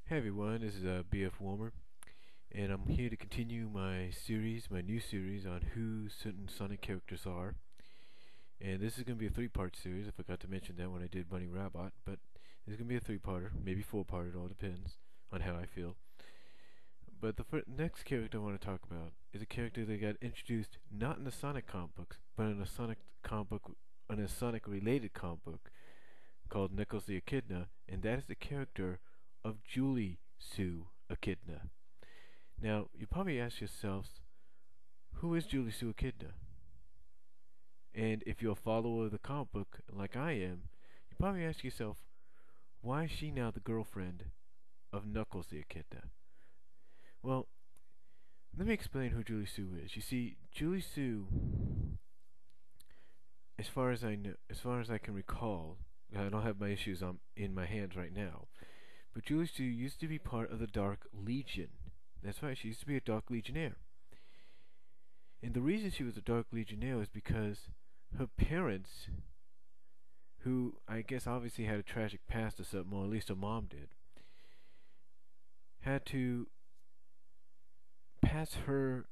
Hey everyone, this is BF Warmer, and I'm here to continue my series, my new series on who certain Sonic characters are. And this is going to be a three-part series. I forgot to mention that when I did Bunny Rabbit, but it's going to be a three-parter, maybe four-part, it all depends on how I feel. But the next character I want to talk about is a character that got introduced not in the Sonic comic books, but in a Sonic comic book, in a Sonic-related comic book called Knuckles the Echidna, and that is the character of Juile-su Echidna. Now, you probably ask yourselves, who is Juile-su Echidna? And if you're a follower of the comic book, like I am, you probably ask yourself, why is she now the girlfriend of Knuckles the Echidna? Well, let me explain who Juile-su is. You see, Juile-su, as far as I know, as far as I can recall, I don't have my issues in my hands right now, but Juile-su used to be part of the Dark Legion. That's right, she used to be a Dark Legionnaire. And the reason she was a Dark Legionnaire is because her parents, who I guess obviously had a tragic past or something, or at least her mom did, had to pass her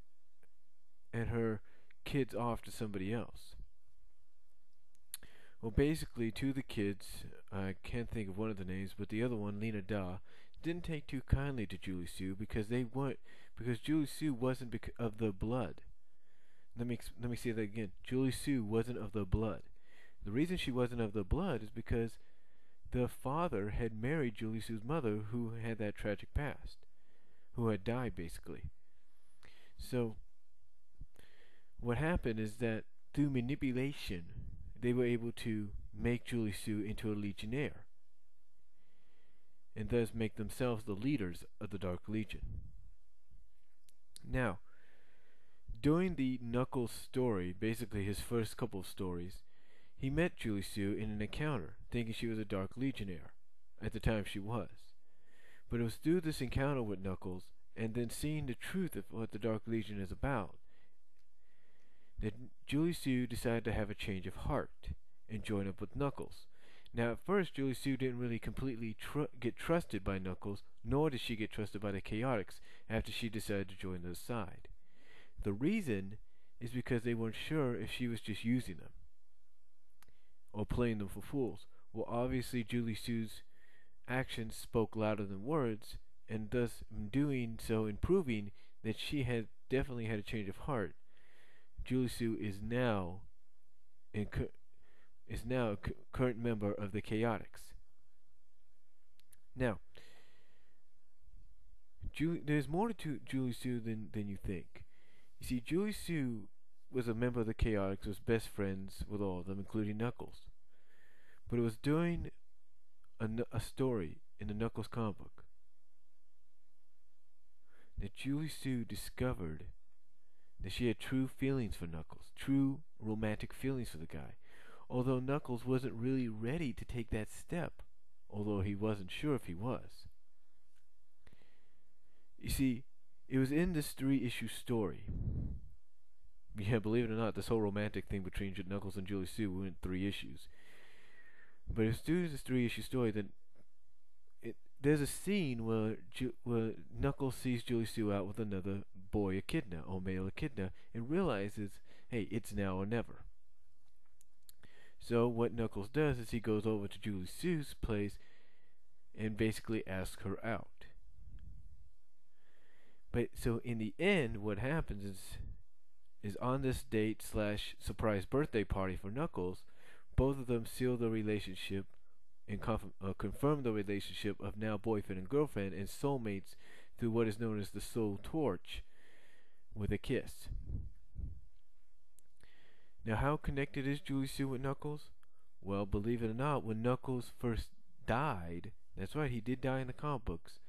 and her kids off to somebody else. Well, basically, two of the kids, I can't think of one of the names, but the other one, Lena Da, didn't take too kindly to Juile-su because Juile-su wasn't of the blood. Let me say that again. Juile-su wasn't of the blood. The reason she wasn't of the blood is because the father had married Juile-su's mother, who had that tragic past, who had died basically. So what happened is that through manipulation, they were able to make Juile-su into a Legionnaire, and thus make themselves the leaders of the Dark Legion. Now, during the Knuckles story, basically his first couple of stories, he met Juile-su in an encounter, thinking she was a Dark Legionnaire. At the time she was. But it was through this encounter with Knuckles, and then seeing the truth of what the Dark Legion is about, that Juile-su decided to have a change of heart and join up with Knuckles. Now, at first, Juile-su didn't really completely get trusted by Knuckles, nor did she get trusted by the Chaotix after she decided to join their side. The reason is because they weren't sure if she was just using them or playing them for fools. Well, obviously, Juile-su's actions spoke louder than words, and thus, in doing so, in proving that she had definitely had a change of heart, Juile-su is now a current member of the Chaotix. Now, there's more to Juile-su than you think. You see, Juile-su was a member of the Chaotix, was best friends with all of them, including Knuckles. But it was during a story in the Knuckles comic book that Juile-su discovered that she had true feelings for Knuckles, true romantic feelings for the guy, although Knuckles wasn't really ready to take that step, although he wasn't sure if he was. You see, it was in this three-issue story. Yeah, believe it or not, this whole romantic thing between Knuckles and Juile-su went 3 issues. But it's through this three-issue story that there's a scene where Knuckles sees Juile-su out with another boy echidna, or male echidna, and realizes, hey, it's now or never. So what Knuckles does is he goes over to Juile-su's place and basically asks her out. But so in the end, what happens is on this date / surprise birthday party for Knuckles, both of them seal the relationship and confirm the relationship of now boyfriend and girlfriend and soulmates through what is known as the Soul Torch with a kiss. Now, how connected is Juile-su with Knuckles? Well, believe it or not, when Knuckles first died, that's right, he did die in the comic books,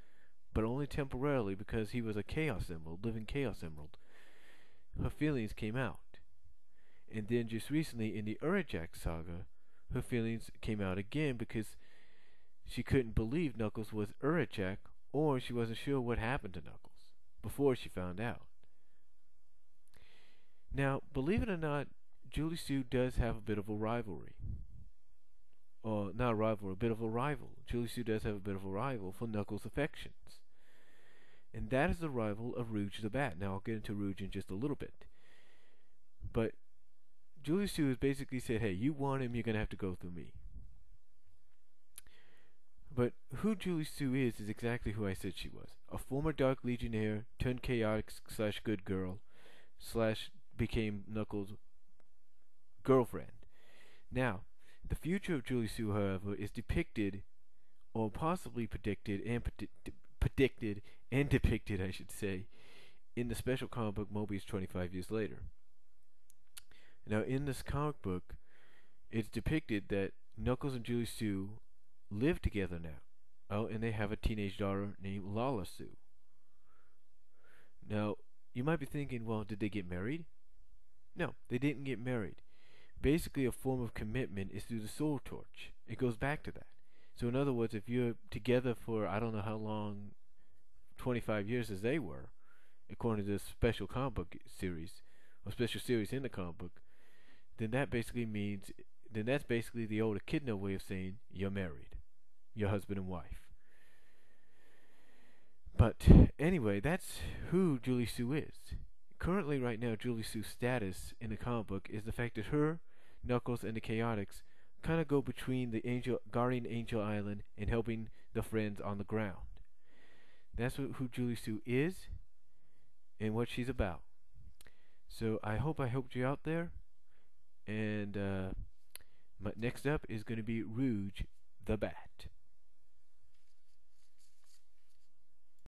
but only temporarily because he was a Chaos Emerald, living Chaos Emerald. Her feelings came out. And then just recently in the Urajak saga, her feelings came out again because she couldn't believe Knuckles was Urajak, or she wasn't sure what happened to Knuckles before she found out. Now, believe it or not, Juile-su does have a bit of a rivalry. or not a rival, a bit of a rival. Juile-su does have a bit of a rival for Knuckles' affections. And that is the rival of Rouge the Bat. Now I'll get into Rouge in just a little bit. But Juile-su has basically said, hey, you want him, you're going to have to go through me. But who Juile-su is exactly who I said she was. A former Dark Legionnaire, turned chaotic / good girl, / became Knuckles' girlfriend. Now, the future of Juile-su, however, is depicted, or possibly predicted and depicted, I should say, in the special comic book Mobius 25 years later. Now, in this comic book, it's depicted that Knuckles and Juile-su live together now. Oh, and they have a teenage daughter named Juile-su. Now, you might be thinking, well, did they get married? No, they didn't get married. Basically, a form of commitment is through the soul torch. It goes back to that. So in other words, if you're together for, I don't know how long, 25 years as they were, according to this special comic book series, or special series in the comic book, then that basically means, then that's basically the old echidna way of saying you're married. You're husband and wife. But anyway, that's who Juile-su is. Currently, right now, Juile-su's status in the comic book is the fact that her, Knuckles, and the Chaotix kind of go between the guarding Angel Island and helping the friends on the ground. That's who Juile-su is and what she's about. So I hope I helped you out there. And next up is going to be Rouge the Bat.